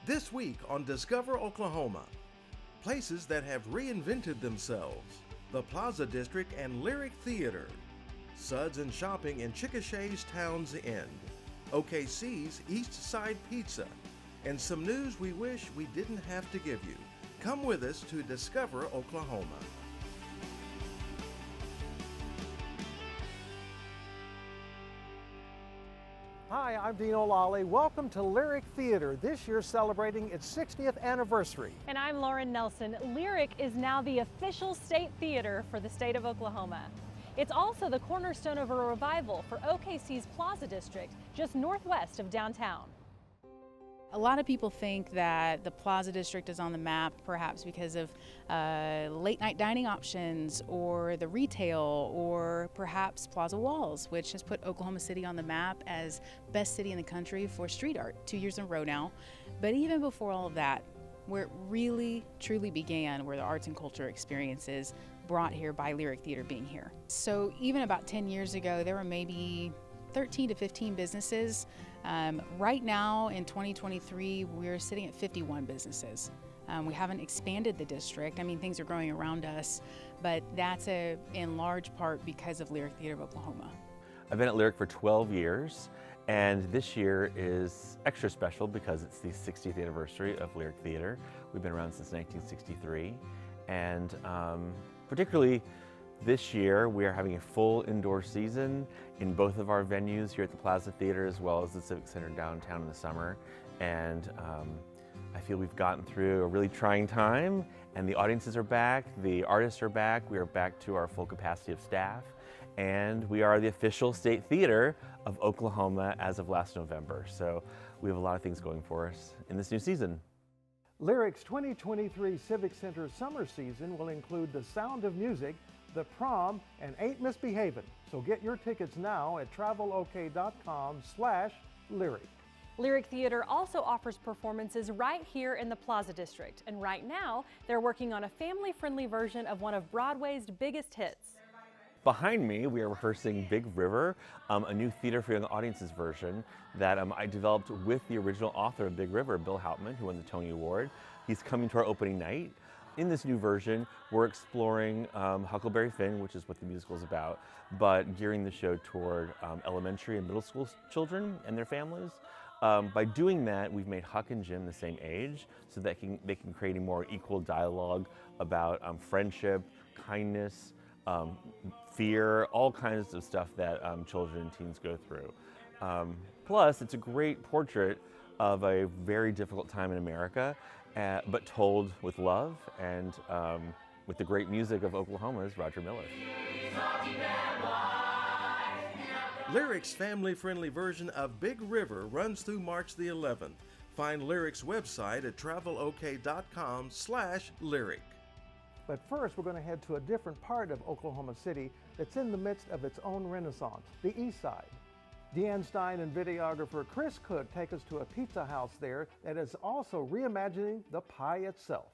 This week on Discover Oklahoma, places that have reinvented themselves, the Plaza District and Lyric Theater, Suds and Shopping in Chickasha's Town's End, OKC's Eastside Pizza, and some news we wish we didn't have to give you. Come with us to Discover Oklahoma. Hi, I'm Dino Lalli. Welcome to Lyric Theater, this year celebrating its 60th anniversary. And I'm Lauren Nelson. Lyric is now the official state theater for the state of Oklahoma. It's also the cornerstone of a revival for OKC's Plaza District, just northwest of downtown. A lot of people think that the Plaza District is on the map perhaps because of late night dining options or the retail or perhaps Plaza Walls, which has put Oklahoma City on the map as best city in the country for street art 2 years in a row now. But even before all of that, where it really truly began were the arts and culture experiences brought here by Lyric Theater being here. So even about 10 years ago, there were maybe 13 to 15 businesses. Right now in 2023, we're sitting at 51 businesses. We haven't expanded the district. I mean, things are growing around us, but that's in large part because of Lyric Theater of Oklahoma. I've been at Lyric for 12 years, and this year is extra special because it's the 60th anniversary of Lyric Theater. We've been around since 1963, and particularly this year, we are having a full indoor season in both of our venues here at the Plaza Theater as well as the Civic Center downtown in the summer. And I feel we've gotten through a really trying time, and the audiences are back, the artists are back, we are back to our full capacity of staff, and we are the official state theater of Oklahoma as of last November. So we have a lot of things going for us in this new season. Lyric's 2023 Civic Center summer season will include The Sound of Music, The Prom, and Ain't Misbehavin'. So get your tickets now at travelok.com/lyric. Lyric Theater also offers performances right here in the Plaza District. And right now, they're working on a family-friendly version of one of Broadway's biggest hits. Behind me, we are rehearsing Big River, a new Theater for Young Audiences version that I developed with the original author of Big River, Bill Hauptman, who won the Tony Award. He's coming to our opening night. In this new version, we're exploring Huckleberry Finn, which is what the musical is about, but gearing the show toward elementary and middle school children and their families. By doing that, we've made Huck and Jim the same age so that they can create a more equal dialogue about friendship, kindness, fear, all kinds of stuff that children and teens go through. Plus, it's a great portrait of a very difficult time in America, but told with love and with the great music of Oklahoma's Roger Miller. Lyric's family-friendly version of Big River runs through March the 11th. Find Lyric's website at travelok.com/lyric. But first, we're going to head to a different part of Oklahoma City that's in the midst of its own renaissance, the East Side. Deanne Stein and videographer Chris Cook take us to a pizza house there that is also reimagining the pie itself.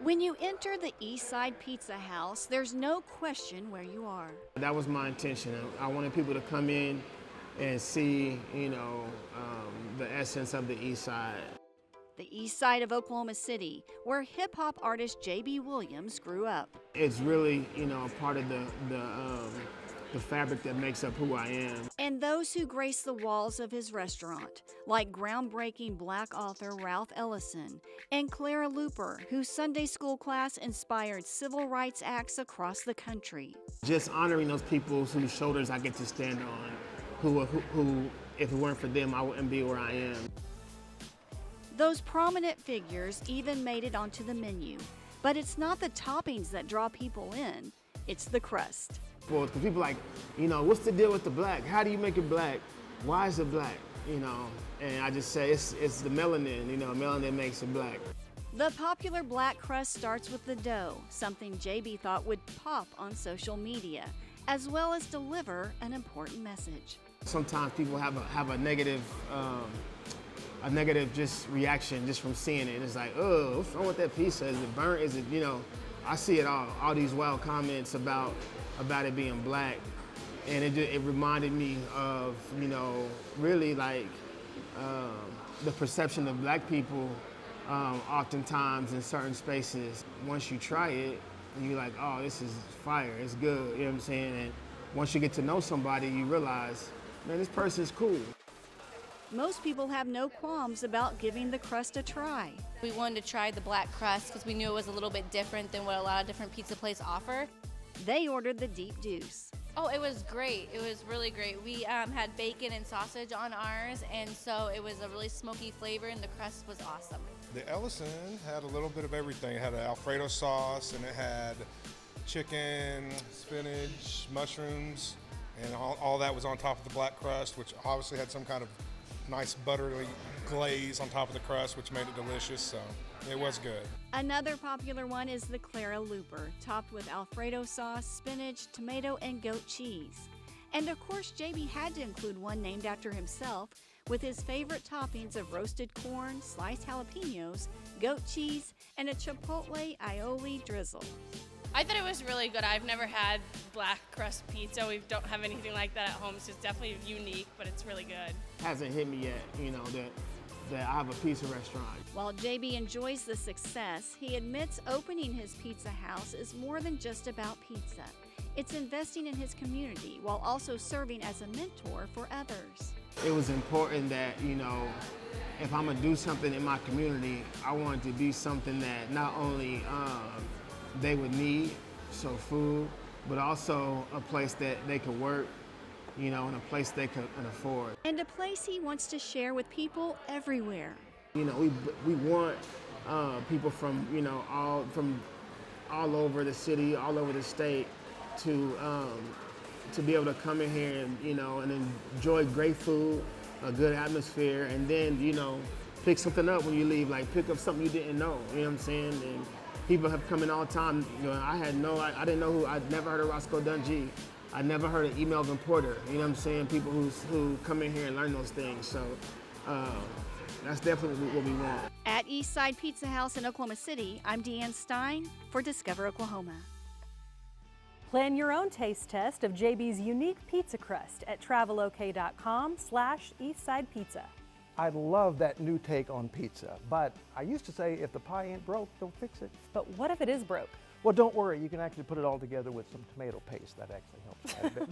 When you enter the Eastside Pizza House, there's no question where you are. That was my intention. I wanted people to come in and see, the essence of the East Side. The East Side of Oklahoma City, where hip-hop artist J.B. Williams grew up. It's really, part of the fabric that makes up who I am. And those who grace the walls of his restaurant, like groundbreaking Black author Ralph Ellison and Clara Looper, whose Sunday school class inspired civil rights acts across the country. Just honoring those people whose shoulders I get to stand on, who if it weren't for them, I wouldn't be where I am. Those prominent figures even made it onto the menu. But it's not the toppings that draw people in, it's the crust. Well, people like, what's the deal with the black? How do you make it black? Why is it black? And I just say it's the melanin, melanin makes it black. The popular black crust starts with the dough, something JB thought would pop on social media, as well as deliver an important message. Sometimes people have a negative just reaction just from seeing it. It's like, oh, what's wrong with that pizza? Is it burnt? Is it, I see it all these wild comments about it being black. And it reminded me of, really like the perception of black people oftentimes in certain spaces. Once you try it, you're like, oh, this is fire, it's good, you know what I'm saying? And once you get to know somebody, you realize, man, this person's cool. Most people have no qualms about giving the crust a try. We wanted to try the black crust because we knew it was a little bit different than what a lot of different pizza places offer. They ordered the deep deuce. Oh, it was great. It was really great. We had bacon and sausage on ours, and so it was a really smoky flavor, and the crust was awesome. The Ellison had a little bit of everything. It had an Alfredo sauce, and it had chicken, spinach, mushrooms, and all that was on top of the black crust, which obviously had some kind of nice buttery glaze on top of the crust, which made it delicious, so it was good. Another popular one is the Clara Looper, topped with Alfredo sauce, spinach, tomato, and goat cheese. And of course, JB had to include one named after himself, with his favorite toppings of roasted corn, sliced jalapenos, goat cheese, and a chipotle aioli drizzle. I thought it was really good. I've never had black crust pizza. We don't have anything like that at home, so it's definitely unique, but it's really good. Hasn't hit me yet, you know, that I have a pizza restaurant. While JB enjoys the success, he admits opening his pizza house is more than just about pizza. It's investing in his community while also serving as a mentor for others. It was important that, you know, if I'm gonna do something in my community, I want it to be something that not only they would need, so food, but also a place that they could work, you know, and a place they could afford. And a place he wants to share with people everywhere. You know, we want people from, you know, all over the city, all over the state to be able to come in here and, you know, and enjoy great food, a good atmosphere, and then, you know, pick something up when you leave, like pick up something you didn't know, you know what I'm saying? And people have come in all the time. You know, I didn't know I'd never heard of Roscoe Dungy. I never heard of Melvin Porter. You know what I'm saying? People who come in here and learn those things. So that's definitely what we want. At Eastside Pizza House in Oklahoma City, I'm Deanne Stein for Discover Oklahoma. Plan your own taste test of JB's unique pizza crust at travelok.com/EastsidePizza. I love that new take on pizza, but I used to say if the pie ain't broke, don't fix it. But what if it is broke? Well, don't worry, you can actually put it all together with some tomato paste. That actually helps quite a bit.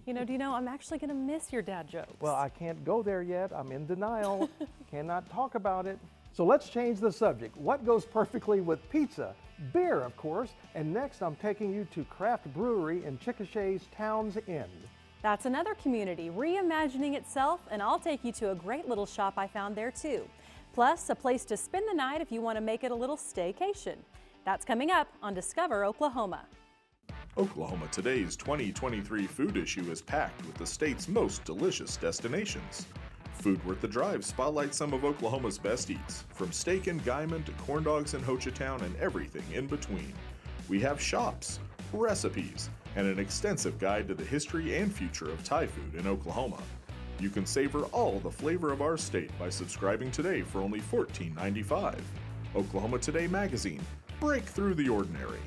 You know, Dino, I'm actually going to miss your dad jokes. Well, I can't go there yet. I'm in denial. Cannot talk about it. So let's change the subject. What goes perfectly with pizza? Beer, of course. And next, I'm taking you to Craft Brewery in Chickasha's Towns End. That's another community reimagining itself, and I'll take you to a great little shop I found there too. Plus, a place to spend the night if you want to make it a little staycation. That's coming up on Discover Oklahoma. Oklahoma Today's 2023 food issue is packed with the state's most delicious destinations. Food Worth the Drive spotlights some of Oklahoma's best eats, from steak in Guyman to corn dogs in Hochatown and everything in between. We have shops, recipes, and an extensive guide to the history and future of Thai food in Oklahoma. You can savor all the flavor of our state by subscribing today for only $14.95. Oklahoma Today magazine. Break through the ordinary.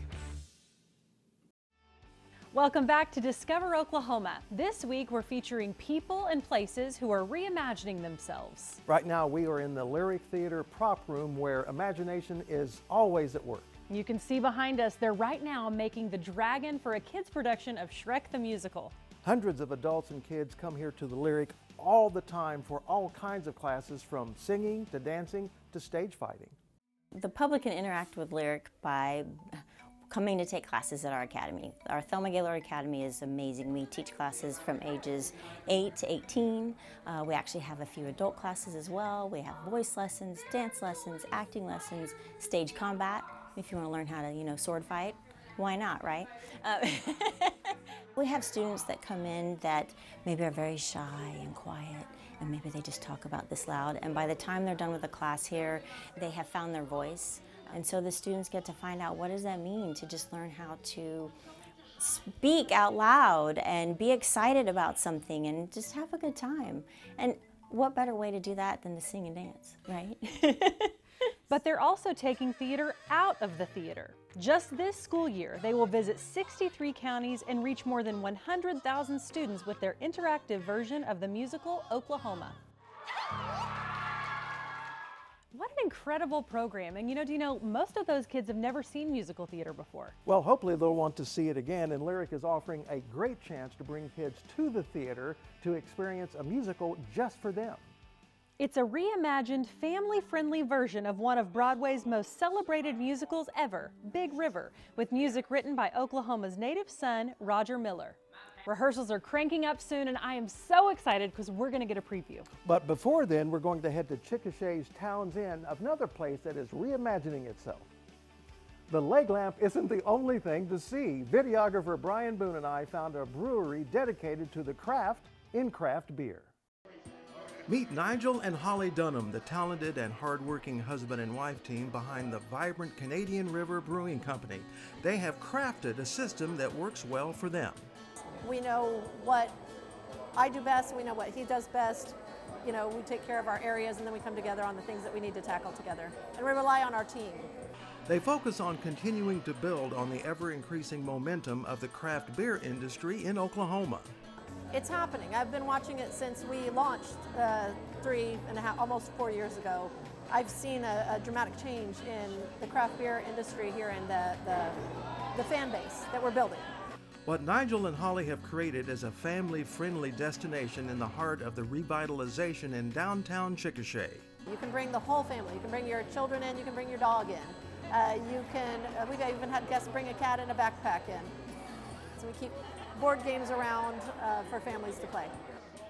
Welcome back to Discover Oklahoma. This week we're featuring people and places who are reimagining themselves. Right now we are in the Lyric Theater prop room where imagination is always at work. You can see behind us, they're right now making the dragon for a kids' production of Shrek the Musical. Hundreds of adults and kids come here to the Lyric all the time for all kinds of classes, from singing to dancing to stage fighting. The public can interact with Lyric by coming to take classes at our academy. Our Thelma Gaylord Academy is amazing. We teach classes from ages 8 to 18. We actually have a few adult classes as well. We have voice lessons, dance lessons, acting lessons, stage combat. If you want to learn how to, you know, sword fight, why not, right? We have students that come in that maybe are very shy and quiet, and maybe they just talk about this loud, and by the time they're done with the class here, they have found their voice. And so the students get to find out, what does that mean to just learn how to speak out loud and be excited about something and just have a good time. And what better way to do that than to sing and dance, right? But they're also taking theater out of the theater. Just this school year, they will visit 63 counties and reach more than 100,000 students with their interactive version of the musical Oklahoma. What an incredible program. And you know, Dino, most of those kids have never seen musical theater before. Well, hopefully they'll want to see it again, and Lyric is offering a great chance to bring kids to the theater to experience a musical just for them. It's a reimagined, family-friendly version of one of Broadway's most celebrated musicals ever, Big River, with music written by Oklahoma's native son, Roger Miller. Rehearsals are cranking up soon, and I am so excited because we're going to get a preview. But before then, we're going to head to Chickasha's Towns End, another place that is reimagining itself. The leg lamp isn't the only thing to see. Videographer Brian Boone and I found a brewery dedicated to the craft in craft beer. Meet Nigel and Holly Dunham, the talented and hardworking husband and wife team behind the vibrant Canadian River Brewing Company. They have crafted a system that works well for them. We know what I do best, we know what he does best. You know, we take care of our areas and then we come together on the things that we need to tackle together. And we rely on our team. They focus on continuing to build on the ever-increasing momentum of the craft beer industry in Oklahoma. It's happening. I've been watching it since we launched 3.5, almost 4 years ago. I've seen a dramatic change in the craft beer industry here and the fan base that we're building. What Nigel and Holly have created is a family-friendly destination in the heart of the revitalization in downtown Chickasha. You can bring the whole family. You can bring your children in, you can bring your dog in. We've even had guests bring a cat and a backpack in. So we keep board games around for families to play.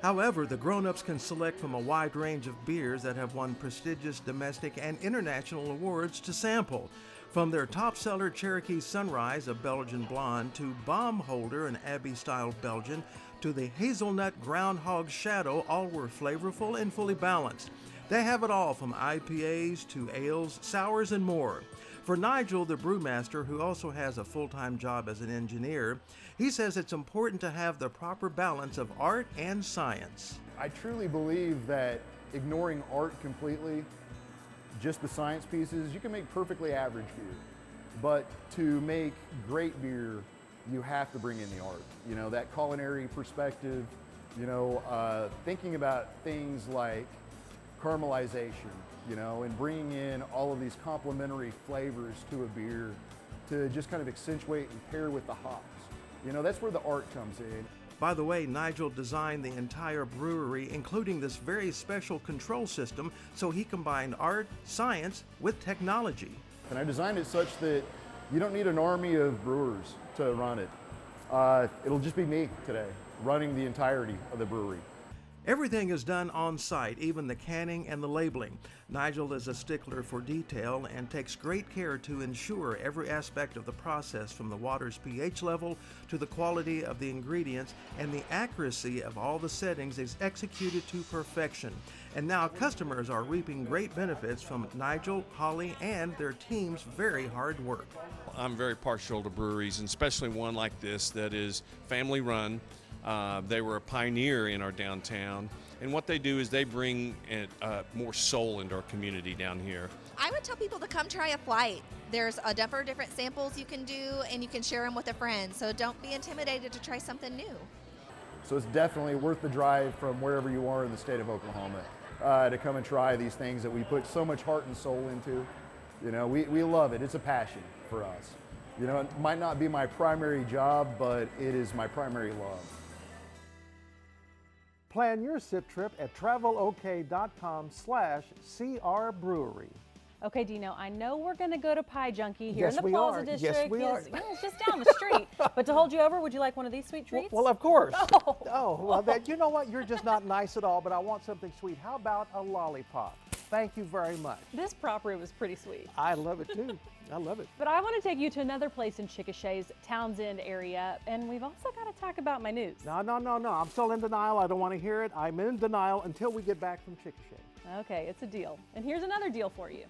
However, the grown-ups can select from a wide range of beers that have won prestigious domestic and international awards to sample. From their top seller Cherokee Sunrise, a Belgian blonde, to Bomb Holder, an Abbey-style Belgian, to the Hazelnut Groundhog Shadow, all were flavorful and fully balanced. They have it all from IPAs to ales, sours, and more. For Nigel, the brewmaster, who also has a full-time job as an engineer, he says it's important to have the proper balance of art and science. I truly believe that ignoring art completely, just the science pieces, you can make perfectly average beer. But to make great beer, you have to bring in the art. You know, that culinary perspective, you know, thinking about things like caramelization, you know, and bringing in all of these complementary flavors to a beer to just kind of accentuate and pair with the hops. You know, that's where the art comes in. By the way, Nigel designed the entire brewery, including this very special control system, so he combined art, science with technology. And I designed it such that you don't need an army of brewers to run it. It'll just be me today, running the entirety of the brewery. Everything is done on site, even the canning and the labeling. Nigel is a stickler for detail and takes great care to ensure every aspect of the process, from the water's pH level to the quality of the ingredients and the accuracy of all the settings, is executed to perfection. And now customers are reaping great benefits from Nigel, Holly, and their team's very hard work. I'm very partial to breweries, and especially one like this that is family run. They were a pioneer in our downtown, and what they do is they bring more soul into our community down here. I would tell people to come try a flight. There's a number of different samples you can do, and you can share them with a friend, so don't be intimidated to try something new. So it's definitely worth the drive from wherever you are in the state of Oklahoma to come and try these things that we put so much heart and soul into. You know, we love it. It's a passion for us. You know, it might not be my primary job, but it is my primary love. Plan your sip trip at travelok.com/CR Brewery. Okay, Dino, I know we're going to go to Pie Junkie here Yes, in the we Plaza are. District. Yes, we are. Yeah, it's just down the street. But to hold you over, would you like one of these sweet treats? Well, of course. Oh. Well, you know what? You're just not nice at all, but I want something sweet. How about a lollipop? Thank you very much. This property was pretty sweet. I love it, too. I love it. But I want to take you to another place in Chickasha's Towns End area, and we've also got to talk about my news. No. I'm still in denial. I don't want to hear it. I'm in denial until we get back from Chickasha. Okay, it's a deal. And here's another deal for you.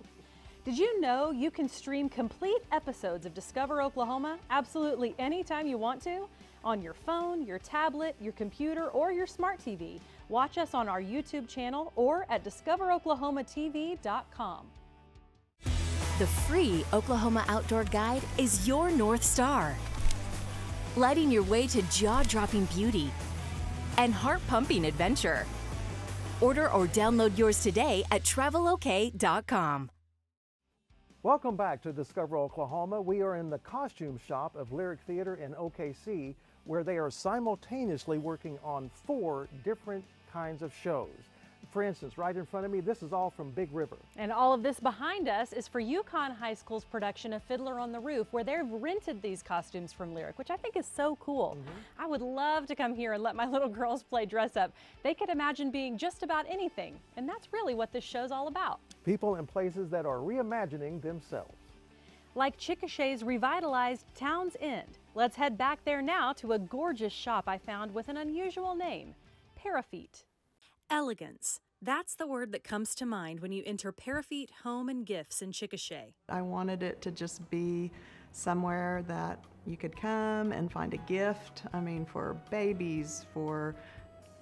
Did you know you can stream complete episodes of Discover Oklahoma absolutely anytime you want to? On your phone, your tablet, your computer, or your smart TV. Watch us on our YouTube channel or at discoveroklahomatv.com. The free Oklahoma Outdoor Guide is your North Star, lighting your way to jaw-dropping beauty and heart-pumping adventure. Order or download yours today at travelok.com. Welcome back to Discover Oklahoma. We are in the costume shop of Lyric Theater in OKC, where they are simultaneously working on 4 different kinds of shows. For instance, right in front of me, this is all from Big River. And all of this behind us is for Yukon High School's production of Fiddler on the Roof, where they've rented these costumes from Lyric, which I think is so cool. I would love to come here and let my little girls play dress up. They could imagine being just about anything, and that's really what this show's all about. People and places that are reimagining themselves. Like Chickasha's revitalized Town's End. Let's head back there now to a gorgeous shop I found with an unusual name, Perrefitte. Elegance. That's the word that comes to mind when you enter Perrefitte Home and Gifts in Chickasha. I wanted it to just be somewhere that you could come and find a gift. I mean, for babies, for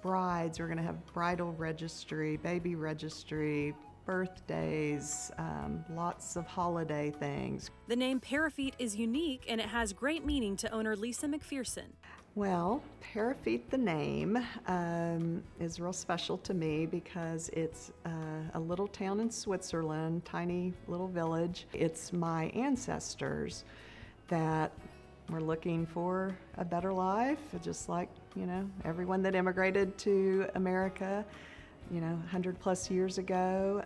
brides, we're going to have bridal registry, baby registry, birthdays, lots of holiday things. The name Perrefitte is unique and it has great meaning to owner Lisa McPherson. Well, Perrefitte, the name, is real special to me because it's a little town in Switzerland, tiny little village. It's my ancestors that were looking for a better life, just like, you know, everyone that immigrated to America, you know, 100+ years ago.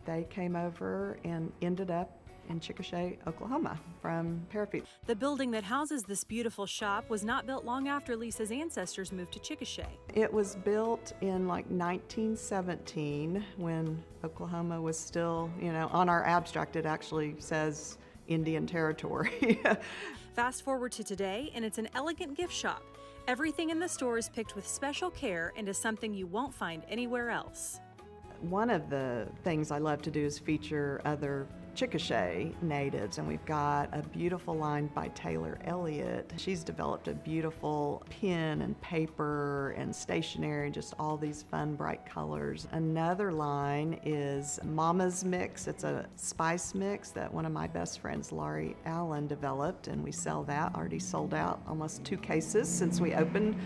They came over and ended up in Chickasha, Oklahoma, from Perrefitte. The building that houses this beautiful shop was not built long after Lisa's ancestors moved to Chickasha. It was built in like 1917 when Oklahoma was still, you know, on our abstract it actually says Indian Territory. Fast forward to today and it's an elegant gift shop. Everything in the store is picked with special care and is something you won't find anywhere else. One of the things I love to do is feature other Chickasha natives, and we've got a beautiful line by Taylor Elliott. She's developed a beautiful pen and paper and stationery, just all these fun, bright colors. Another line is Mama's Mix. It's a spice mix that one of my best friends, Laurie Allen, developed, and we sell that. Already sold out almost 2 cases since we opened.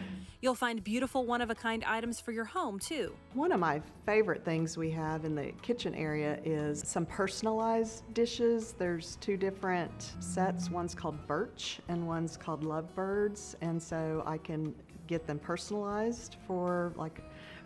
You'll find beautiful one-of-a-kind items for your home, too. One of my favorite things we have in the kitchen area is some personalized dishes. There's 2 different sets. One's called Birch and one's called Lovebirds, and so I can get them personalized for like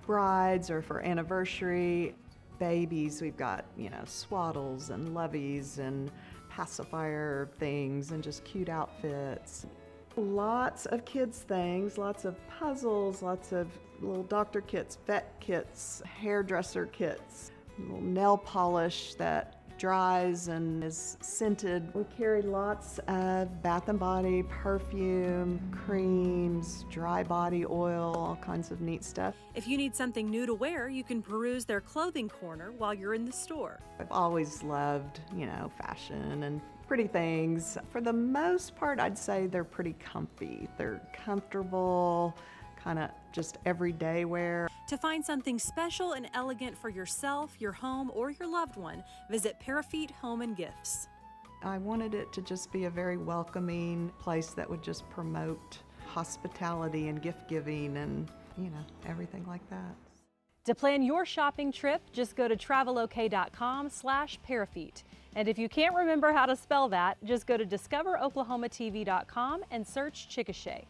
brides or for anniversary. Babies, we've got, you know, swaddles and loveys and pacifier things and just cute outfits. Lots of kids things, lots of puzzles, lots of little doctor kits, vet kits, hairdresser kits, little nail polish that dries and is scented. We carry lots of Bath & Body perfume, creams, dry body oil, all kinds of neat stuff. If you need something new to wear, you can peruse their clothing corner while you're in the store. I've always loved, you know, fashion and pretty things. For the most part, I'd say they're pretty comfy. They're comfortable, kind of just everyday wear. To find something special and elegant for yourself, your home, or your loved one, visit Perrefitte Home and Gifts. I wanted it to just be a very welcoming place that would just promote hospitality and gift giving and, you know, everything like that. To plan your shopping trip, just go to travelok.com/Perrefitte. And if you can't remember how to spell that, just go to discoveroklahomatv.com and search Chickasha.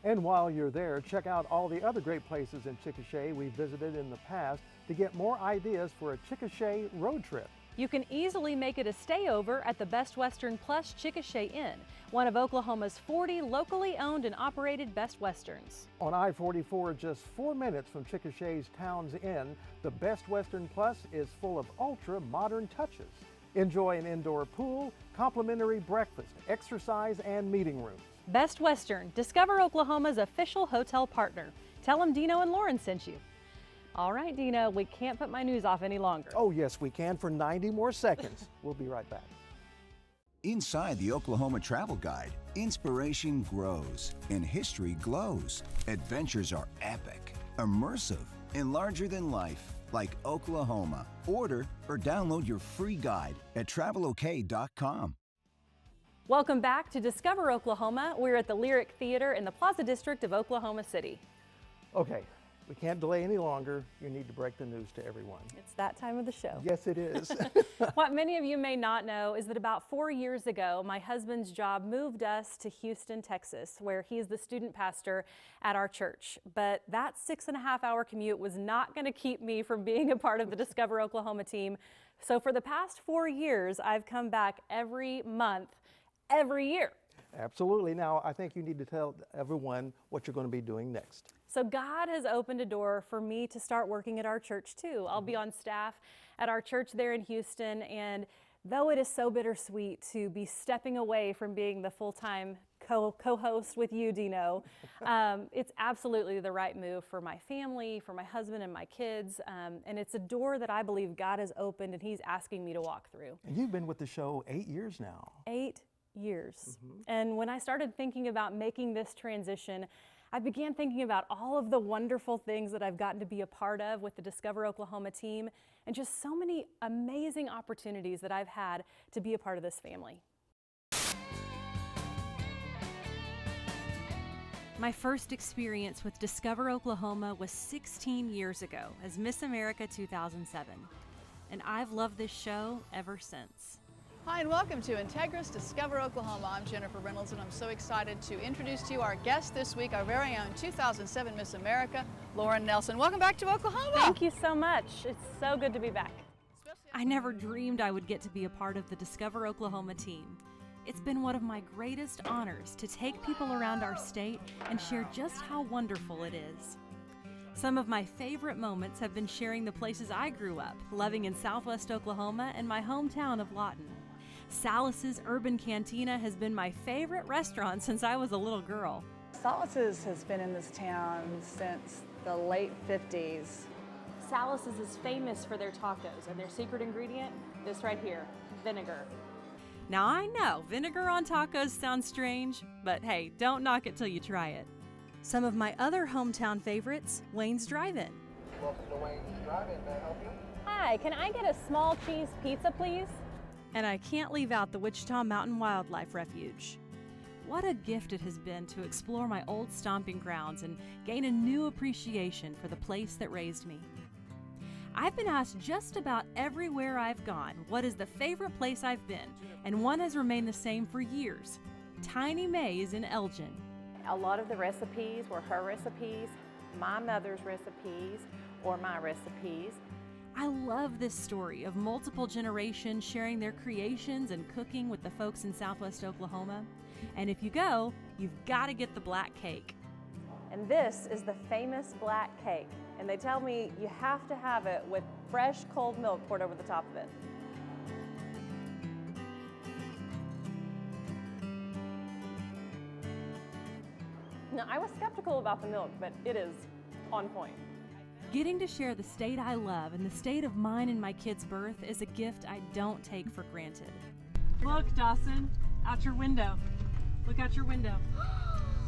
And while you're there, check out all the other great places in Chickasha we visited in the past to get more ideas for a Chickasha road trip. You can easily make it a stayover at the Best Western Plus Chickasha Inn, one of Oklahoma's 40 locally owned and operated Best Westerns. On I-44, just 4 minutes from Chickasha's Town's Inn, the Best Western Plus is full of ultra-modern touches. Enjoy an indoor pool, complimentary breakfast, exercise, and meeting rooms. Best Western, Discover Oklahoma's official hotel partner. Tell them Dino and Lauren sent you. All right, Dino, we can't put my news off any longer. Oh, yes, we can for 90 more seconds. We'll be right back. Inside the Oklahoma Travel Guide, inspiration grows and history glows. Adventures are epic, immersive, and larger than life, like Oklahoma. Order or download your free guide at travelok.com. Welcome back to Discover Oklahoma. We're at the Lyric Theater in the Plaza District of Oklahoma City. Okay, We can't delay any longer. You need to break the news to everyone. It's that time of the show. Yes, it is. What many of you may not know is that about 4 years ago, my husband's job moved us to Houston, Texas, where he is the student pastor at our church. But that 6.5-hour commute was not going to keep me from being a part of the Discover Oklahoma team. So for the past 4 years, I've come back every month, every year. Absolutely. Now, I think you need to tell everyone what you're going to be doing next. So God has opened a door for me to start working at our church too. I'll be on staff at our church there in Houston, and though it is so bittersweet to be stepping away from being the full-time co-host with you, Dino, it's absolutely the right move for my family, for my husband and my kids, and it's a door that I believe God has opened and He's asking me to walk through. And you've been with the show 8 years now. 8 years. And when I started thinking about making this transition, I began thinking about all of the wonderful things that I've gotten to be a part of with the Discover Oklahoma team, and just so many amazing opportunities that I've had to be a part of this family. My first experience with Discover Oklahoma was 16 years ago as Miss America 2007, and I've loved this show ever since. Hi and welcome to Integris Discover Oklahoma. I'm Jennifer Reynolds and I'm so excited to introduce to you our guest this week, our very own 2007 Miss America, Lauren Nelson. Welcome back to Oklahoma. Thank you so much. It's so good to be back. I never dreamed I would get to be a part of the Discover Oklahoma team. It's been one of my greatest honors to take people around our state and share just how wonderful it is. Some of my favorite moments have been sharing the places I grew up, loving in Southwest Oklahoma and my hometown of Lawton. Salas's Urban Cantina has been my favorite restaurant since I was a little girl. Salas's has been in this town since the late 50s. Salas's is famous for their tacos, and their secret ingredient, this right here, vinegar. Now I know, vinegar on tacos sounds strange, but hey, don't knock it till you try it. Some of my other hometown favorites, Wayne's Drive-In. Welcome to Wayne's Drive-In. May I help you? Hi, can I get a small cheese pizza, please? And I can't leave out the Wichita Mountain Wildlife Refuge. What a gift it has been to explore my old stomping grounds and gain a new appreciation for the place that raised me. I've been asked just about everywhere I've gone what is the favorite place I've been, and one has remained the same for years, Tiny Mae's in Elgin. A lot of the recipes were her recipes, my mother's recipes, or my recipes. I love this story of multiple generations sharing their creations and cooking with the folks in Southwest Oklahoma. And if you go, you've got to get the black cake. And this is the famous black cake. And they tell me you have to have it with fresh cold milk poured over the top of it. Now, I was skeptical about the milk, but it is on point. Getting to share the state I love and the state of mine and my kids' birth is a gift I don't take for granted. Look, Dawson, out your window. Look out your window.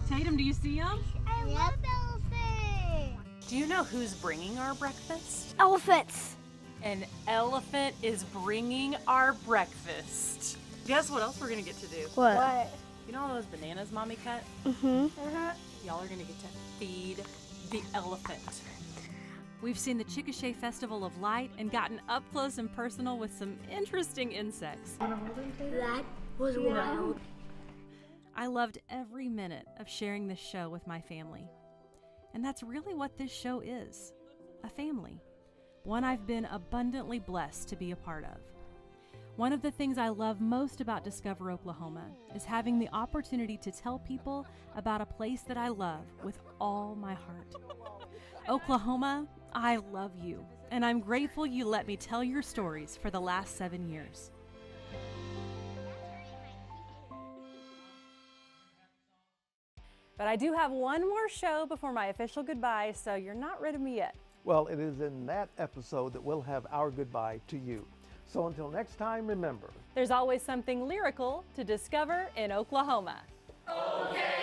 Tatum, do you see him? I love elephants. Do you know who's bringing our breakfast? Elephants. An elephant is bringing our breakfast. Guess what else we're gonna get to do? What? You know all those bananas Mommy cut? Mm-hmm. Y'all are gonna get to feed the elephant. We've seen the Chickasha Festival of Light and gotten up close and personal with some interesting insects. That was wild. I loved every minute of sharing this show with my family. And that's really what this show is, a family. One I've been abundantly blessed to be a part of. One of the things I love most about Discover Oklahoma is having the opportunity to tell people about a place that I love with all my heart. Oklahoma, I love you, and I'm grateful you let me tell your stories for the last 7 years. But I do have one more show before my official goodbye, so you're not rid of me yet. Well, it is in that episode that we'll have our goodbye to you. So until next time, remember, there's always something lyrical to discover in Oklahoma. Okay.